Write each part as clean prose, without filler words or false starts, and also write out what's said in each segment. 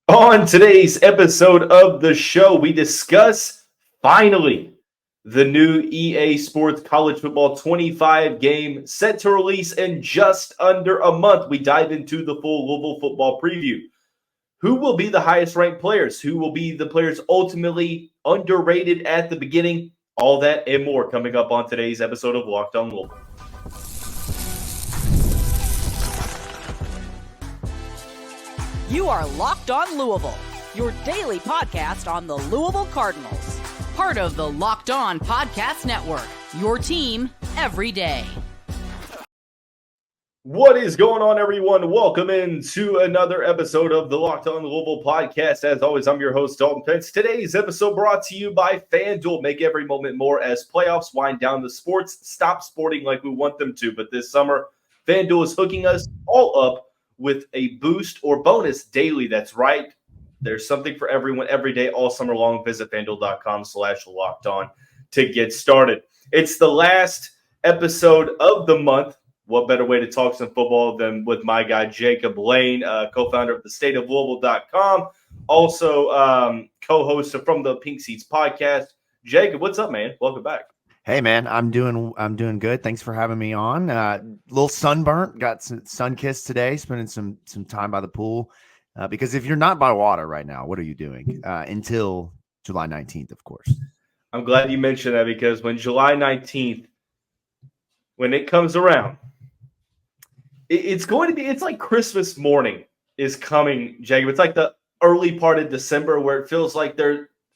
On today's episode of the show, we discuss finally the new EA Sports College Football 25 game set to release in just under a month. We dive into the full Louisville football preview. Who will be the highest ranked players? Who will be the players ultimately underrated at the beginning? All that and more coming up on today's episode of Locked On Louisville. You are Locked On Louisville, your daily podcast on the Louisville Cardinals. Part of the Locked On Podcast Network, your team every day. What is going on, everyone? Welcome into another episode of the Locked On Louisville podcast. As always, I'm your host, Dalton Pence. Today's episode brought to you by FanDuel. Make every moment more as playoffs wind down. The sports stop sporting like we want them to, but this summer, FanDuel is hooking us all up with a boost or bonus daily. That's right. There's something for everyone every day, all summer long. Visit FanDuel.com/lockedon to get started. It's the last episode of the month. What better way to talk some football than with my guy, Jacob Lane, co-founder of the State of Louisville.com, also co-host from the Pink Seats podcast. Jacob, what's up, man? Welcome back. Hey man, I'm doing good. Thanks for having me on. Little sunburnt, got some sun kissed today, spending some time by the pool. Because if you're not by water right now, what are you doing? Until July 19th, of course. I'm glad you mentioned that because when July 19th, when it comes around, it's like Christmas morning is coming, Jacob. It's like the early part of December where it feels like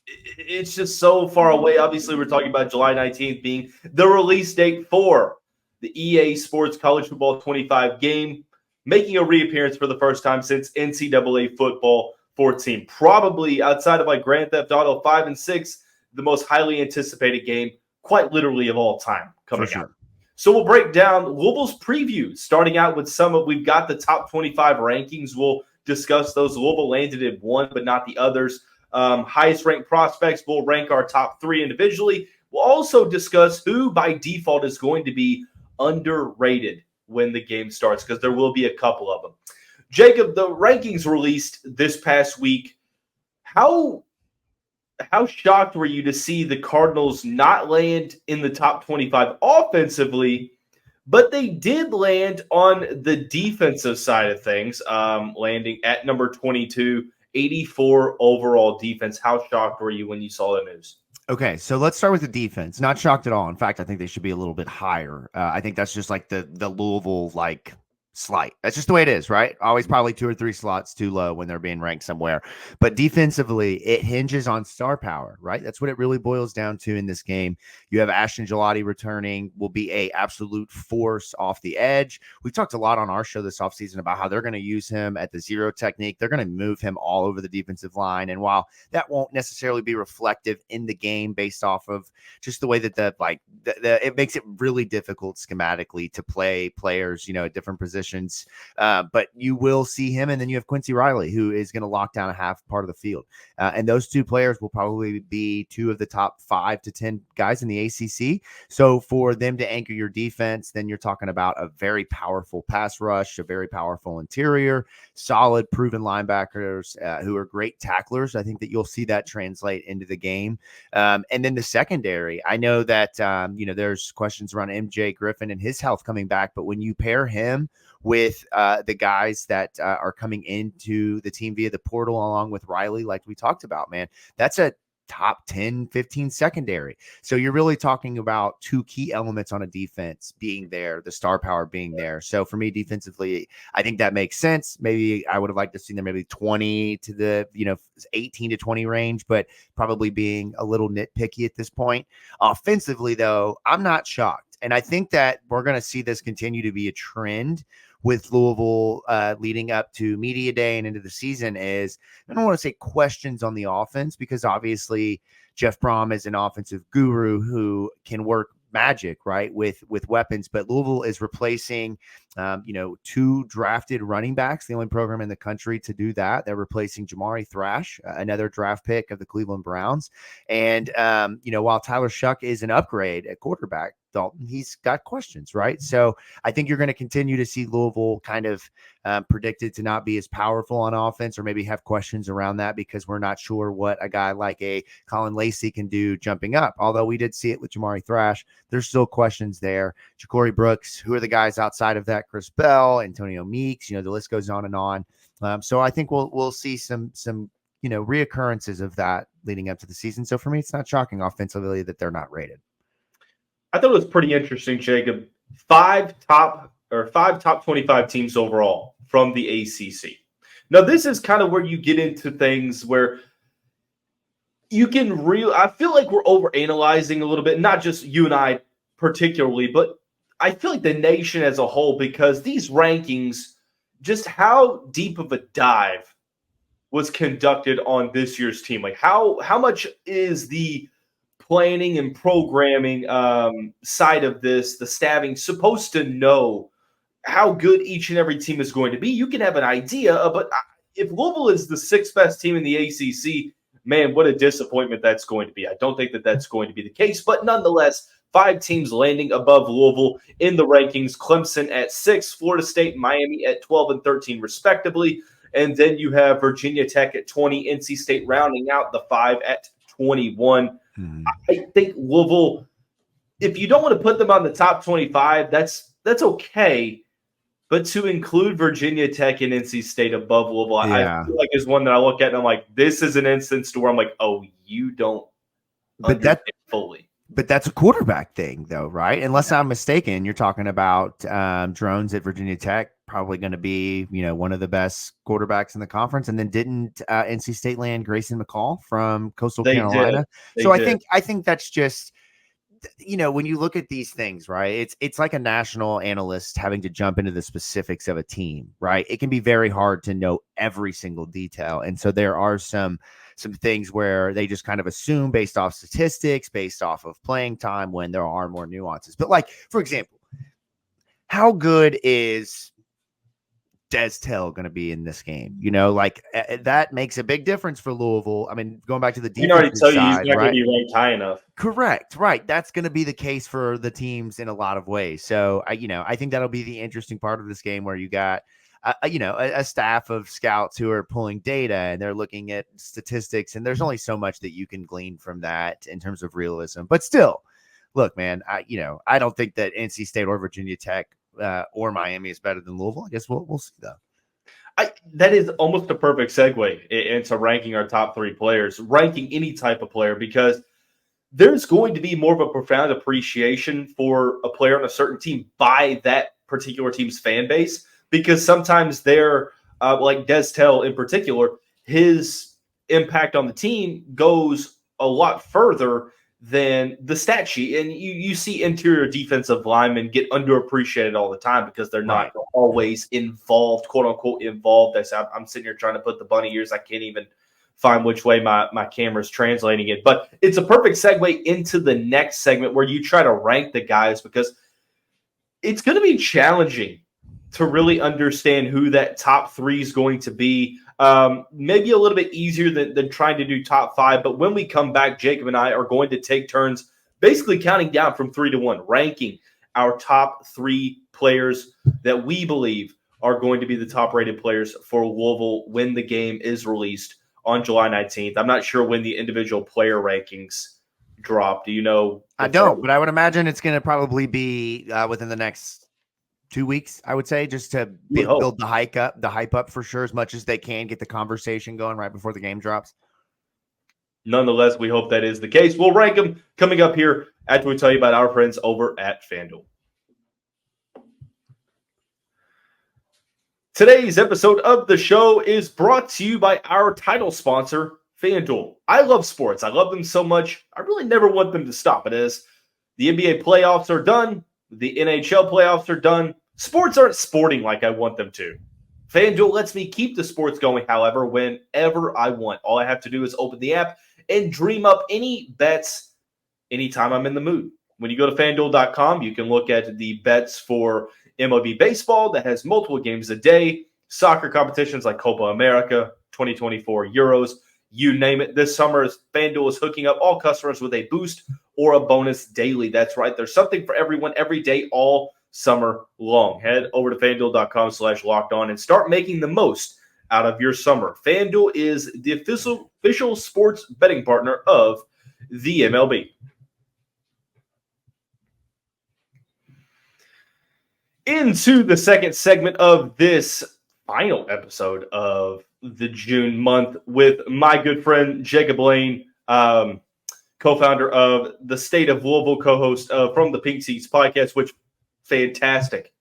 it's just so far away. Obviously, we're talking about July 19th being the release date for the EA Sports College Football 25 game, making a reappearance for the first time since NCAA Football 14. Probably outside of like Grand Theft Auto 5 and 6, the most highly anticipated game, quite literally of all time coming out. So we'll break down Louisville's preview, starting out with we've got the top 25 rankings. We'll discuss those. Louisville landed at one, but not the others. Highest ranked prospects, we'll rank our top three individually. We'll also discuss who by default is going to be underrated when the game starts, because there will be a couple of them. Jacob, the rankings released this past week. How shocked were you to see the Cardinals not land in the top 25 offensively, but they did land on the defensive side of things, landing at number 22, 84 overall defense. How shocked were you when you saw the news? Okay, so let's start with the defense. Not shocked at all. In fact, I think they should be a little bit higher. I think that's just like the Louisville slight. That's just the way it is, right? Always probably 2 or 3 slots too low when they're being ranked somewhere. But defensively, it hinges on star power, right? That's what it really boils down to in this game. You have Ashton Gelati returning, will be a absolute force off the edge. We talked a lot on our show this offseason about how they're going to use him at the zero technique. They're going to move him all over the defensive line. And while that won't necessarily be reflective in the game based off of just the way that it makes it really difficult schematically to play players, at different positions. But you will see him, and then you have Quincy Riley, who is going to lock down a half part of the field. And those two players will probably be 2 of the top 5 to 10 guys in the ACC. So for them to anchor your defense, then you're talking about a very powerful pass rush, a very powerful interior, solid, proven linebackers who are great tacklers. I think that you'll see that translate into the game. And then the secondary, I know that, there's questions around MJ Griffin and his health coming back, but when you pair him with the guys that are coming into the team via the portal, along with Riley, like we talked about, man, that's a top 10, 15 secondary. So you're really talking about 2 key elements on a defense being there, the star power being there. So for me, defensively, I think that makes sense. Maybe I would have liked to see them maybe 20 to the, 18 to 20 range, but probably being a little nitpicky at this point. Offensively, though, I'm not shocked. And I think that we're going to see this continue to be a trend with Louisville leading up to media day and into the season. Is, I don't want to say questions on the offense, because obviously Jeff Brom is an offensive guru who can work magic, right, with weapons. But Louisville is replacing 2 drafted running backs, the only program in the country to do that. They're replacing Jamari Thrash, another draft pick of the Cleveland Browns. And, while Tyler Shuck is an upgrade at quarterback, Dalton, he's got questions, right? So I think you're going to continue to see Louisville kind of predicted to not be as powerful on offense, or maybe have questions around that because we're not sure what a guy like a Colin Lacey can do jumping up. Although we did see it with Jamari Thrash, there's still questions there. Ja'Cory Brooks, who are the guys outside of that? Chris Bell, Antonio Meeks, the list goes on and on. So I think we'll see some reoccurrences of that leading up to the season. So for me, it's not shocking offensively that they're not rated. I thought it was pretty interesting, Jacob. 5 top 25 teams overall from the ACC. Now, this is kind of where you get into things where you can I feel like we're overanalyzing a little bit, not just you and I particularly, but I feel like the nation as a whole, because these rankings, just how deep of a dive was conducted on this year's team. Like how much is the planning and programming side of this, the staffing, supposed to know how good each and every team is going to be? You can have an idea, but if Louisville is the 6th best team in the ACC, man, what a disappointment that's going to be. I don't think that that's going to be the case, but nonetheless, 5 teams landing above Louisville in the rankings. Clemson at 6, Florida State, Miami at 12 and 13 respectively. And then you have Virginia Tech at 20, NC State rounding out the 5 at 21. I think Louisville, if you don't want to put them on the top 25, that's okay. But to include Virginia Tech and NC State above Louisville, I feel like is one that I look at and I'm like, this is an instance to where I'm like, oh, you don't understand fully. But that's a quarterback thing, though, right? Unless I'm mistaken, you're talking about Drones at Virginia Tech, probably going to be, one of the best quarterbacks in the conference. And then didn't NC State land Grayson McCall from Coastal Carolina? I think that's just, when you look at these things, right? It's like a national analyst having to jump into the specifics of a team, right? It can be very hard to know every single detail, and so there are some things where they just kind of assume based off statistics, based off of playing time, when there are more nuances. But like, for example, how good is Destel going to be in this game? That makes a big difference for Louisville. I mean, going back to the defense, already tell you side, he's not right? going to be ranked high enough. Correct. Right. That's going to be the case for the teams in a lot of ways. So I think that'll be the interesting part of this game, where you got a staff of scouts who are pulling data and they're looking at statistics, and there's only so much that you can glean from that in terms of realism. But still, look, man, I don't think that NC State or Virginia Tech or Miami is better than Louisville. I guess we'll see though. That is almost a perfect segue into ranking our top 3 players, ranking any type of player, because there's going to be more of a profound appreciation for a player on a certain team by that particular team's fan base, because sometimes they're like Destel in particular, his impact on the team goes a lot further than the stat sheet. And you see interior defensive linemen get underappreciated all the time because they're not always involved, quote unquote involved. I'm sitting here trying to put the bunny ears. I can't even find which way my camera's translating it. But it's a perfect segue into the next segment where you try to rank the guys, because it's going to be challenging to really understand who that top 3 is going to be. Maybe a little bit easier than trying to do top 5. But when we come back, Jacob and I are going to take turns basically counting down from 3 to 1, ranking our top 3 players that we believe are going to be the top rated players for Louisville when the game is released on July 19th. I'm not sure when the individual player rankings drop. Do you know? I don't, but I would imagine it's going to probably be within the next 2 weeks, I would say, just to build the hype up for sure, as much as they can, get the conversation going right before the game drops. Nonetheless, we hope that is the case. We'll rank them coming up here after we tell you about our friends over at FanDuel. Today's episode of the show is brought to you by our title sponsor, FanDuel. I love sports. I love them so much. I really never want them to stop. It is. The NBA playoffs are done. The NHL playoffs are done. Sports aren't sporting like I want them to. FanDuel lets me keep the sports going, however, whenever I want. All I have to do is open the app and dream up any bets anytime I'm in the mood. When you go to FanDuel.com, you can look at the bets for MLB baseball that has multiple games a day, soccer competitions like Copa America, 2024 Euros, you name it. This summer, FanDuel is hooking up all customers with a boost or a bonus daily. That's right. There's something for everyone every day, all summer long. Head over to FanDuel.com/lockedon and start making the most out of your summer. FanDuel is the official sports betting partner of the MLB. Into the second segment of this final episode of the June month with my good friend Jacob Lane, co-founder of the State of Louisville, co-host from the Pink Seats podcast, which fantastic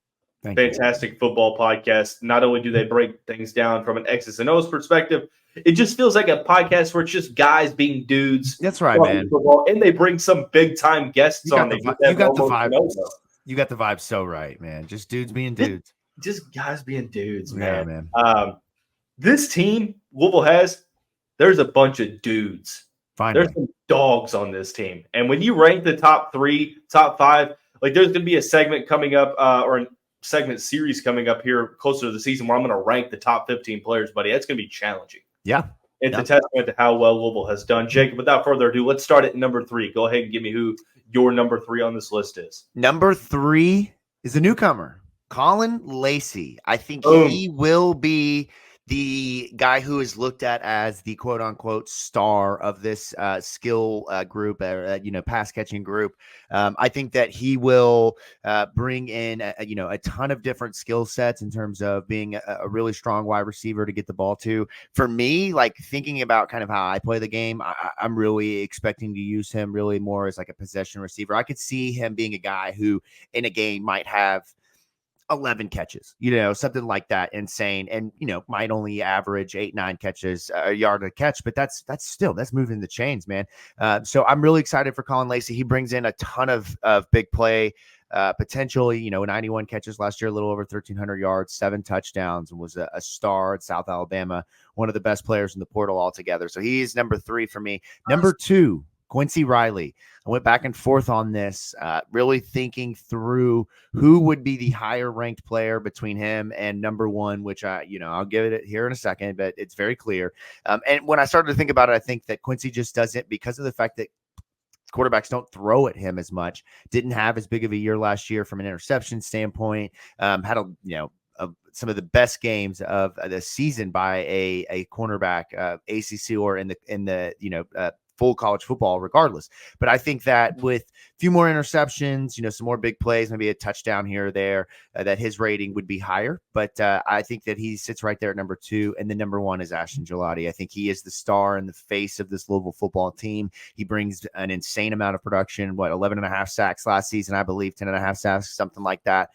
football podcast. Not only do they break things down from an X's and O's perspective, it just feels like a podcast where it's just guys being dudes. That's right, man. Football, and they bring some big time guests on. You got the vibe. You got the vibe so right, man. Just dudes being dudes. Just guys being dudes, man. Yeah, man. This team Louisville has, there's a bunch of dudes. Finally. There's some dogs on this team. And when you rank the top 3, top 5, like there's going to be a segment coming up or a segment series coming up here closer to the season where I'm going to rank the top 15 players, buddy. That's going to be challenging. Yeah. It's a testament to how well Louisville has done. Jacob, without further ado, let's start at number 3. Go ahead and give me who your number 3 on this list is. Number 3 is a newcomer, Colin Lacey. I think he will be the guy who is looked at as the quote unquote star of this skill group, pass catching group. I think that he will bring in, a ton of different skill sets in terms of being a really strong wide receiver to get the ball to. For me, like thinking about kind of how I play the game, I'm really expecting to use him really more as like a possession receiver. I could see him being a guy who in a game might have 11 catches, something like that, insane, and might only average 8-9 catches a yard a catch, but that's moving the chains, man. So I'm really excited for Colin Lacey. He brings in a ton of big play potentially, 91 catches last year, a little over 1,300 yards, 7 touchdowns, and was a star at South Alabama, one of the best players in the portal altogether. So he's number 3 for me. Number 2, Quincy Riley. I went back and forth on this, really thinking through who would be the higher ranked player between him and number 1, which I'll give it here in a second, but it's very clear. And when I started to think about it, I think that Quincy just doesn't, because of the fact that quarterbacks don't throw at him as much, didn't have as big of a year last year from an interception standpoint, had some of the best games of the season by a cornerback, ACC or in the full college football regardless. But I think that with a few more interceptions, some more big plays, maybe a touchdown here or there, that his rating would be higher. But I think that he sits right there at number 2. And then number 1 is Ashton Gelati. I think he is the star and the face of this Louisville football team. He brings an insane amount of production, 11.5 sacks last season, I believe 10.5 sacks, something like that.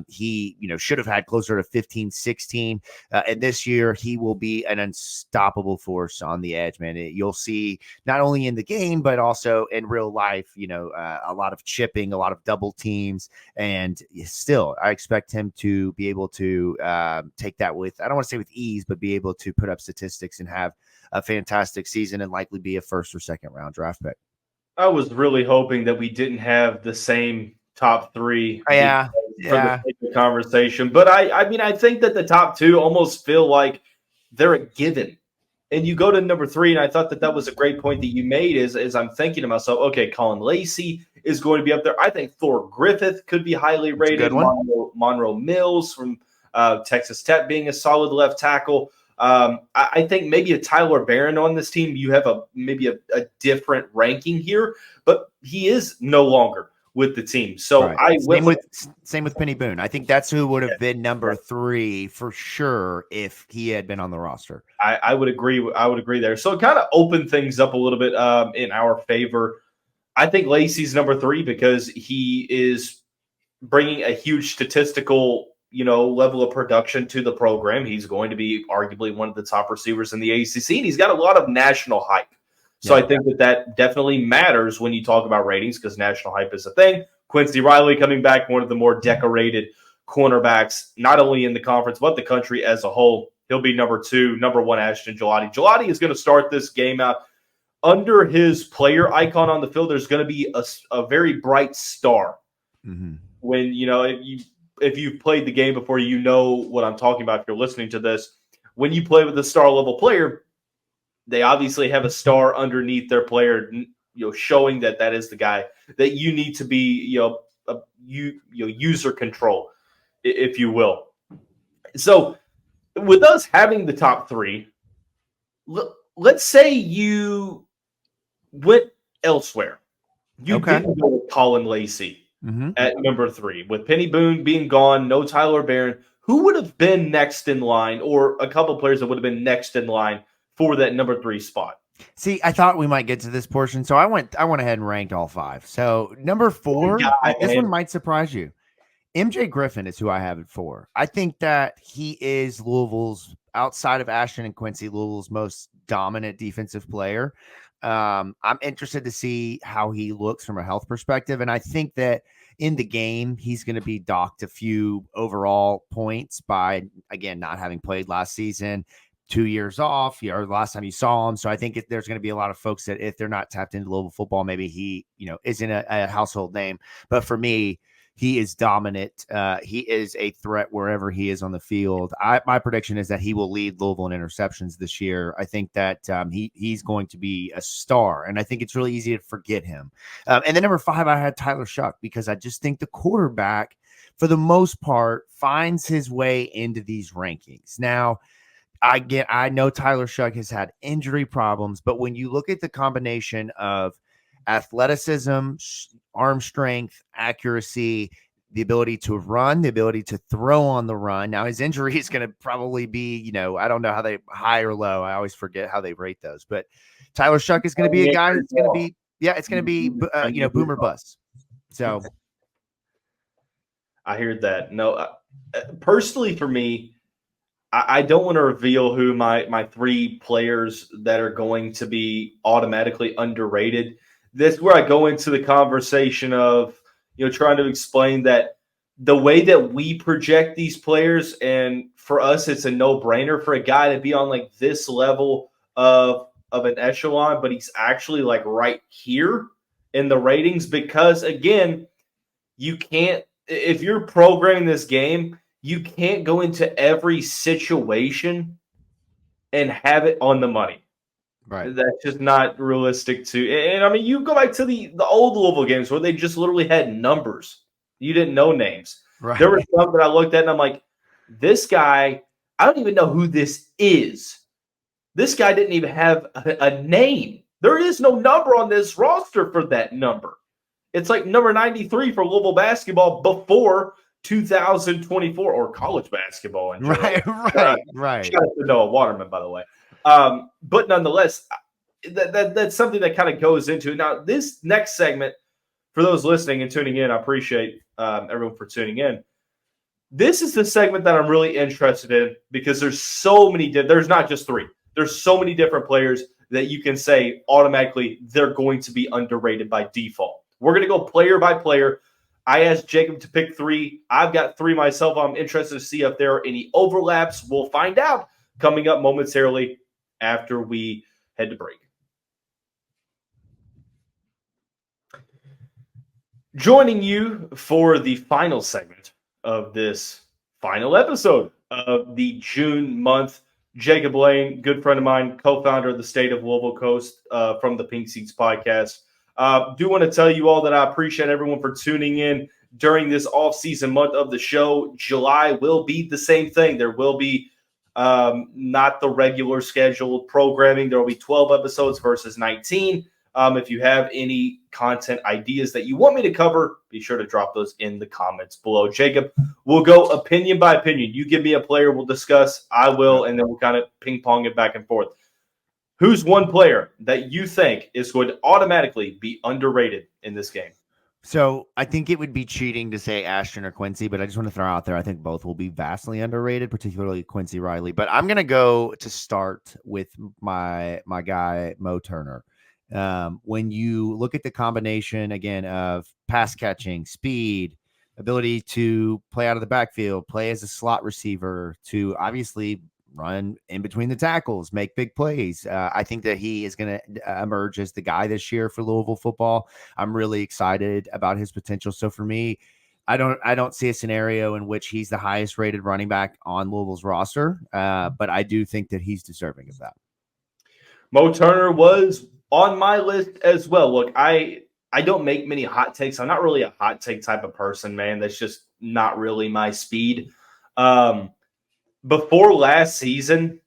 He, should have had closer to 15, 16. And this year he will be an unstoppable force on the edge, man. You'll see not only in the game, but also in real life, a lot of chipping, a lot of double teams. And still, I expect him to be able to take that with, I don't want to say with ease, but be able to put up statistics and have a fantastic season and likely be a 1st or 2nd round draft pick. I was really hoping that we didn't have the same top 3 for the sake of conversation. But I think that the top 2 almost feel like they're a given. And you go to number 3, and I thought that was a great point that you made is I'm thinking to myself, okay, Colin Lacey is going to be up there. I think Thor Griffith could be highly rated. Monroe Mills from Texas Tech being a solid left tackle. I think maybe a Tyler Barron on this team, you have maybe a different ranking here, but he is no longer with the team. So right. Same with Penny Boone. I think that's who would have been number 3 for sure if he had been on the roster. I would agree. I would agree there. So it kind of opened things up a little bit in our favor. I think Lacey's number 3 because he is bringing a huge statistical, level of production to the program. He's going to be arguably one of the top receivers in the ACC, and he's got a lot of national hype. So I think that definitely matters when you talk about ratings because national hype is a thing. Quincy Riley coming back, one of the more decorated cornerbacks, not only in the conference, but the country as a whole. He'll be number 2. Number 1, Ashton Gelati. Gelati is going to start this game out. Under his player icon on the field, there's going to be a very bright star. Mm-hmm. When, if you've played the game before, you know what I'm talking about. If you're listening to this, when you play with a star level player, they obviously have a star underneath their player, showing that is the guy that you need to be, user control, if you will. So with us having the top three, let's say you went elsewhere. You didn't go with Colin Lacey at number 3. With Penny Boone being gone, no Tyler Barron, who would have been next in line, or a couple players that would have been next in line for that number 3 spot? See, I thought we might get to this portion, so I went ahead and ranked all 5. So number 4, this one might surprise you. MJ Griffin is who I have at 4. I think that he is Louisville's, outside of Ashton and Quincy, Louisville's most dominant defensive player. I'm interested to see how he looks from a health perspective. And I think that in the game, he's going to be docked a few overall points by, again, not having played last season, 2 years off, or the last time you saw him. So I think there's going to be a lot of folks that if they're not tapped into Louisville football, maybe he, isn't a household name. But for me, he is dominant. He is a threat wherever he is on the field. My prediction is that he will lead Louisville in interceptions this year. I think that he's going to be a star, and I think it's really easy to forget him. And then number 5, I had Tyler Shuck, because I just think the quarterback, for the most part, finds his way into these rankings. Now, I know Tyler Shuck has had injury problems, but when you look at the combination of athleticism, arm strength, accuracy, the ability to run, the ability to throw on the run. Now, his injury is going to probably be, I don't know how they high or low. I always forget how they rate those. But Tyler Shuck is going to be a guy that's going to be, it's going to be, boomer bust. So I heard that. No, personally for me, I don't want to reveal who my 3 players that are going to be automatically underrated. This is where I go into the conversation of, trying to explain that the way that we project these players, and for us, it's a no-brainer for a guy to be on like this level of an echelon, but he's actually like right here in the ratings, because again, you can't, if you're programming this game, you can't go into every situation and have it on the money. Right. That's just not realistic and I mean, you go back to the old Louisville games where they just literally had numbers. You didn't know names. Right. There were some that I looked at and I'm like, this guy, I don't even know who this is. This guy didn't even have a name. There is no number on this roster for that number. It's like number 93 for Louisville basketball before 2024, or college basketball. Right. Shout out to Noah Waterman, by the way. But nonetheless, that's something that kind of goes into it. Now, this next segment, for those listening and tuning in, I appreciate everyone for tuning in. This is the segment that I'm really interested in, because there's so many. There's not just 3. There's so many different players that you can say automatically they're going to be underrated by default. We're going to go player by player. I asked Jacob to pick 3. I've got 3 myself. I'm interested to see if there are any overlaps. We'll find out coming up momentarily after we head to break. Joining you for the final segment of this final episode of the June month, Jacob Lane, good friend of mine, co-founder of the State of Louisville Coast from the Pink Seats podcast. Do want to tell you all that I appreciate everyone for tuning in during this off-season month of the show. July will be the same thing. There will be not the regular scheduled programming. There will be 12 episodes versus 19. If you have any content ideas that you want me to cover, be sure to drop those in the comments below. Jacob, we'll go opinion by opinion. You give me a player, we'll discuss. I will, and then we'll kind of ping-pong it back and forth. Who's one player that you think is going to automatically be underrated in this game? So I think it would be cheating to say Ashton or Quincy, but I just want to throw out there, I think both will be vastly underrated, particularly Quincy Riley. But I'm going to go to start with my guy, Mo Turner. When you look at the combination, again, of pass catching, speed, ability to play out of the backfield, play as a slot receiver, to obviously run in between the tackles, make big plays. I think that he is going to emerge as the guy this year for Louisville football. I'm really excited about his potential. So for me, I don't see a scenario in which he's the highest rated running back on Louisville's roster, but I do think that he's deserving of that. Mo Turner was on my list as well. Look, I don't make many hot takes. I'm not really a hot take type of person, man. That's just not really my speed. Before last season,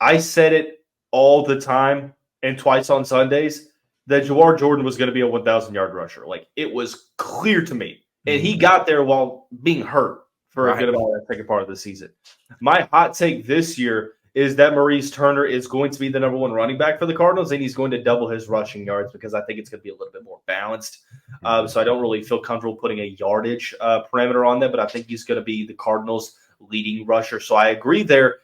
I said it all the time and twice on Sundays that Jawar Jordan was going to be a 1,000-yard rusher. Like, it was clear to me. And he got there while being hurt for a good amount of that second part of the season. My hot take this year is that Maurice Turner is going to be the number one running back for the Cardinals, and he's going to double his rushing yards because I think it's going to be a little bit more balanced. So I don't really feel comfortable putting a yardage parameter on that, but I think he's going to be the Cardinals' leading rusher. So I agree there.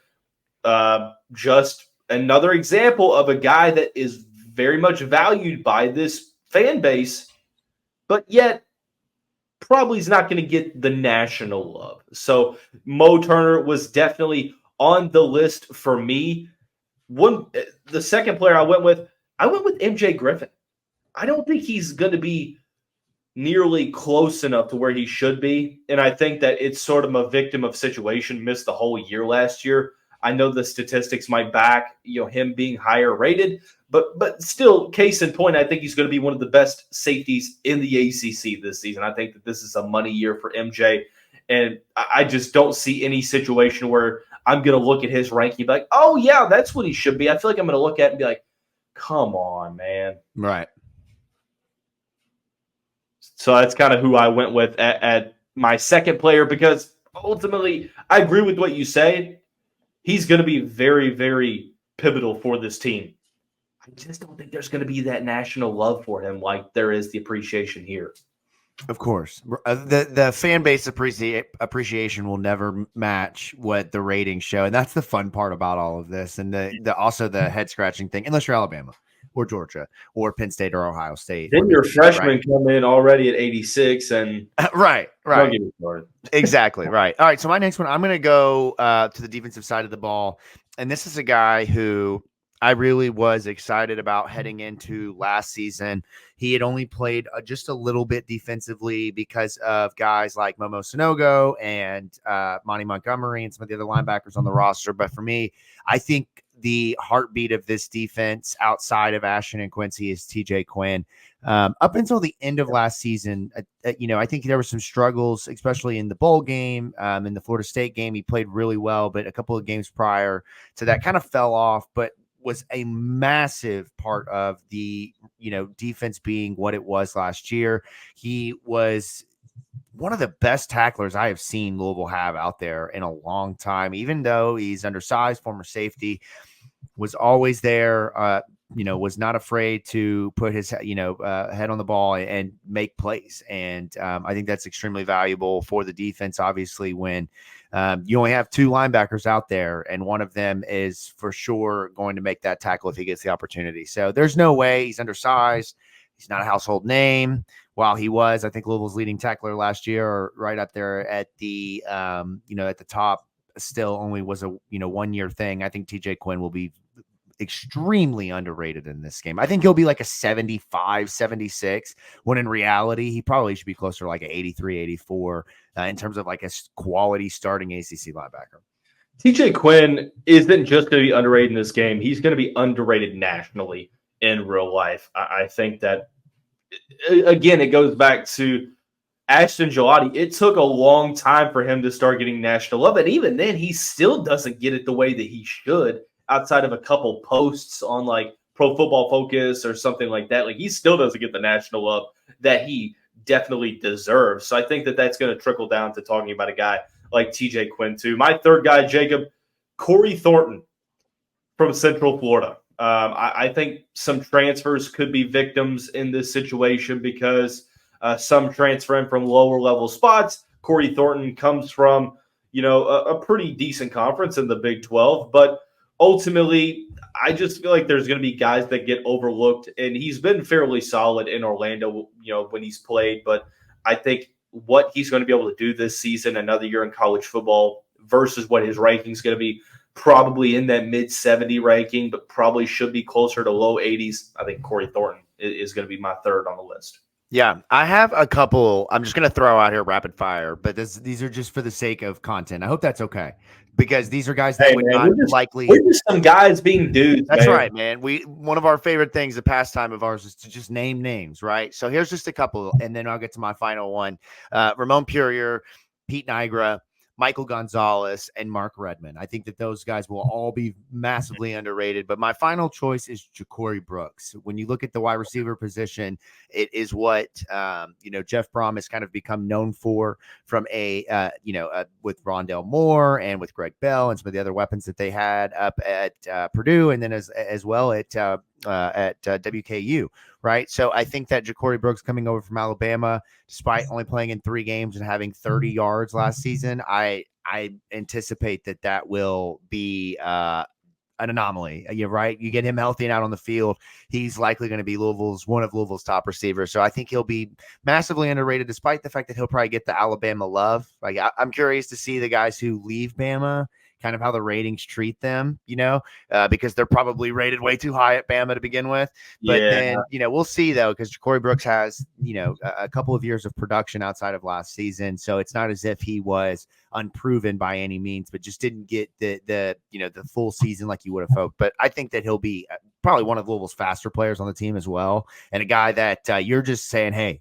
Just another example of a guy that is very much valued by this fan base, but yet probably is not going to get the national love. So Mo Turner was definitely on the list for me. The second player I went with MJ Griffin. I don't think he's going to be nearly close enough to where he should be. And I think that it's sort of a victim of situation, missed the whole year last year. I know the statistics might back, him being higher rated, but still, case in point, I think he's going to be one of the best safeties in the ACC this season. I think that this is a money year for MJ, and I just don't see any situation where I'm going to look at his ranking and be like, oh, yeah, that's what he should be. I feel like I'm going to look at it and be like, come on, man. Right. So that's kind of who I went with at my second player, because ultimately I agree with what you say. He's going to be very, very pivotal for this team. I just don't think there's going to be that national love for him like there is the appreciation here. Of course. The fan base appreciation will never match what the ratings show. And that's the fun part about all of this. And also the head scratching thing, unless you're Alabama or Georgia or Penn State or Ohio State. Then your freshmen come in already at 86 and right. Exactly. Right. All right. So my next one, I'm going to go to the defensive side of the ball. And this is a guy who I really was excited about heading into last season. He had only played just a little bit defensively because of guys like Momo Sanogo and Monty Montgomery and some of the other linebackers on the roster. But for me, I think the heartbeat of this defense outside of Ashton and Quincy is TJ Quinn. Up until the end of last season, I think there were some struggles, especially in the bowl game, in the Florida State game. He played really well, but a couple of games prior to that kind of fell off, but was a massive part of the, defense being what it was last year. He was one of the best tacklers I have seen Louisville have out there in a long time, even though he's undersized, former safety, was always there, was not afraid to put his, head on the ball and make plays. And I think that's extremely valuable for the defense, obviously, when you only have two linebackers out there, and one of them is for sure going to make that tackle if he gets the opportunity. So there's no way. He's undersized. He's not a household name. While he was, I think, Louisville's leading tackler last year, or right up there at the, at the top, still only was a, 1 year thing. I think TJ Quinn will be extremely underrated in this game. I think he'll be like a 75, 76, when in reality, he probably should be closer to like an 83, 84 in terms of like a quality starting ACC linebacker. TJ Quinn isn't just going to be underrated in this game. He's going to be underrated nationally in real life. I think that, again, it goes back to Ashton Gelati. It took a long time for him to start getting national love. And even then, he still doesn't get it the way that he should, outside of a couple posts on like Pro Football Focus or something like that. Like, he still doesn't get the national love that he definitely deserves. So I think that that's going to trickle down to talking about a guy like TJ Quinn too. My third guy, Jacob, Corey Thornton from Central Florida. I think some transfers could be victims in this situation because some transfer in from lower level spots. Corey Thornton comes from, a pretty decent conference in the Big 12, but ultimately, I just feel like there's going to be guys that get overlooked, and he's been fairly solid in Orlando, when he's played. But I think what he's going to be able to do this season, another year in college football, versus what his ranking is going to be, probably in that mid-70 ranking, but probably should be closer to low 80s. I think Corey Thornton is going to be my third on the list. Yeah, I have a couple. I'm just going to throw out here rapid fire, but these are just for the sake of content. I hope that's okay because these are guys that Hey would man, not likely. we're just some guys being dudes. That's man. right, man. One of our favorite things, a pastime of ours, is to just name names, right? So here's just a couple, and then I'll get to my final one. Ramon Purier, Pete Nigra, Michael Gonzalez, and Mark Redmond. I think that those guys will all be massively underrated. But my final choice is Ja'Cory Brooks. When you look at the wide receiver position, it is what Jeff Brom has kind of become known for from with Rondell Moore and with Greg Bell and some of the other weapons that they had up at Purdue, and then as well at WKU. Right. So I think that Ja'Cory Brooks coming over from Alabama, despite only playing in 3 games and having 30 yards last season, I anticipate that will be an anomaly. You're right. You get him healthy and out on the field, he's likely going to be one of Louisville's top receivers. So I think he'll be massively underrated, despite the fact that he'll probably get the Alabama love. Like I'm curious to see the guys who leave Bama, kind of how the ratings treat them, because they're probably rated way too high at Bama to begin with. But then, we'll see though, because Ja'Cory Brooks has, a couple of years of production outside of last season. So it's not as if he was unproven by any means, but just didn't get the full season like you would have hoped. But I think that he'll be probably one of Louisville's faster players on the team as well. And a guy that you're just saying, hey,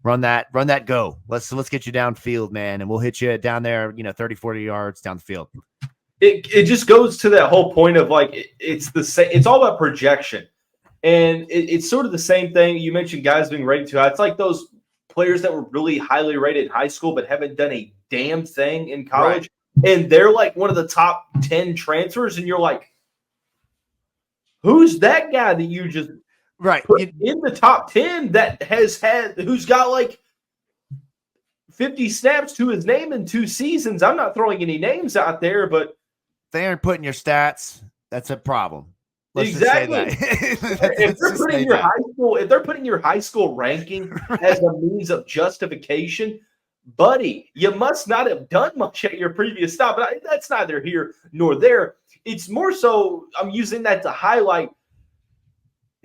run that go. Let's get you downfield, man. And we'll hit you down there, 30, 40 yards down the field. It just goes to that whole point of like, it's the same. It's all about projection. And it's sort of the same thing. You mentioned guys being rated too high. It's like those players that were really highly rated in high school, but haven't done a damn thing in college. Right. And they're like one of the top 10 transfers. And you're like, who's that guy that you just put in the top 10 that who's got like 50 snaps to his name in 2 seasons? I'm not throwing any names out there, but they aren't putting your stats. That's a problem. Let's exactly. Just say that. If they're putting your high school ranking as a means of justification, buddy, you must not have done much at your previous stop. But that's neither here nor there. It's more so I'm using that to highlight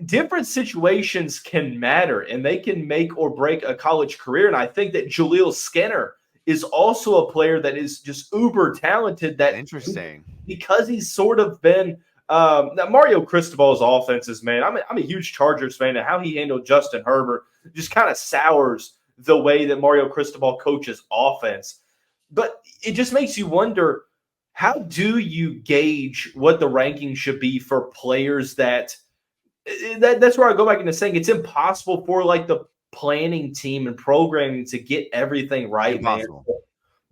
different situations can matter, and they can make or break a college career. And I think that Jaleel Skinner is also a player that is just uber talented. That interesting because he's sort of been now Mario Cristobal's offenses, man. I'm a huge Chargers fan, and how he handled Justin Herbert just kind of sours the way that Mario Cristobal coaches offense. But it just makes you wonder, how do you gauge what the ranking should be for players that's where I go back into saying it's impossible for like the planning team and programming to get everything right, impossible. Man.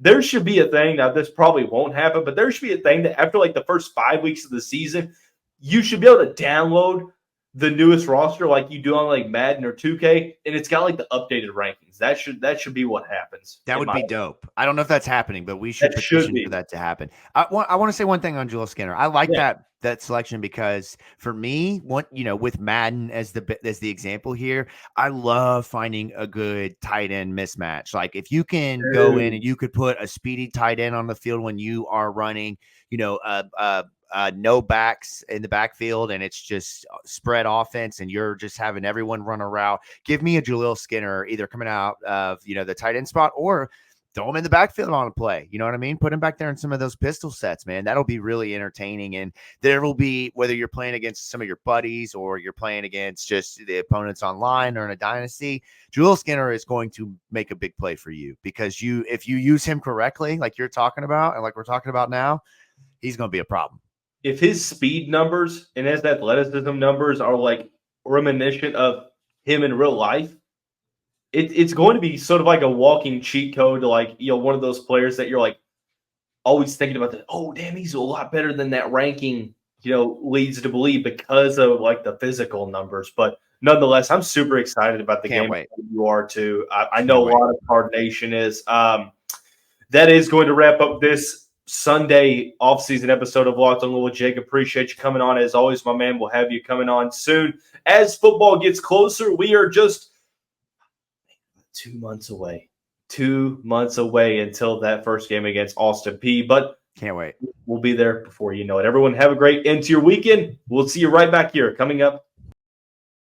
There should be a thing. Now, this probably won't happen, but there should be a thing that after like the first 5 weeks of the season, you should be able to download the newest roster like you do on like Madden or 2K, and it's got like the updated rankings. That should be what happens. That would be dope. I don't know if that's happening, but we should petition for that to happen. I want to say one thing on Jaleel Skinner. I like that selection because for me, with Madden as the example here, I love finding a good tight end mismatch. Like if you can go in and you could put a speedy tight end on the field when you are running, no backs in the backfield, and it's just spread offense, and you're just having everyone run a route. Give me a Jaleel Skinner either coming out of the tight end spot, or throw him in the backfield on a play. You know what I mean? Put him back there in some of those pistol sets, man. That'll be really entertaining. And there will be, whether you're playing against some of your buddies or you're playing against just the opponents online or in a dynasty, Jaleel Skinner is going to make a big play for you because if you use him correctly, like you're talking about and like we're talking about now, he's going to be a problem. If his speed numbers and his athleticism numbers are like reminiscent of him in real life, it's going to be sort of like a walking cheat code to like, one of those players that you're like always thinking about that. Oh, damn, he's a lot better than that ranking, leads to believe because of like the physical numbers. But nonetheless, I'm super excited about the game. Wait. You are too. I know a lot of Card Nation is. That is going to wrap up this Sunday offseason episode of Locked on Louisville. Jake, appreciate you coming on. As always, my man, we'll have you coming on soon. As football gets closer, we are just 2 months away. 2 months away until that first game against Austin Peay. But can't wait. We'll be there before you know it. Everyone have a great end to your weekend. We'll see you right back here coming up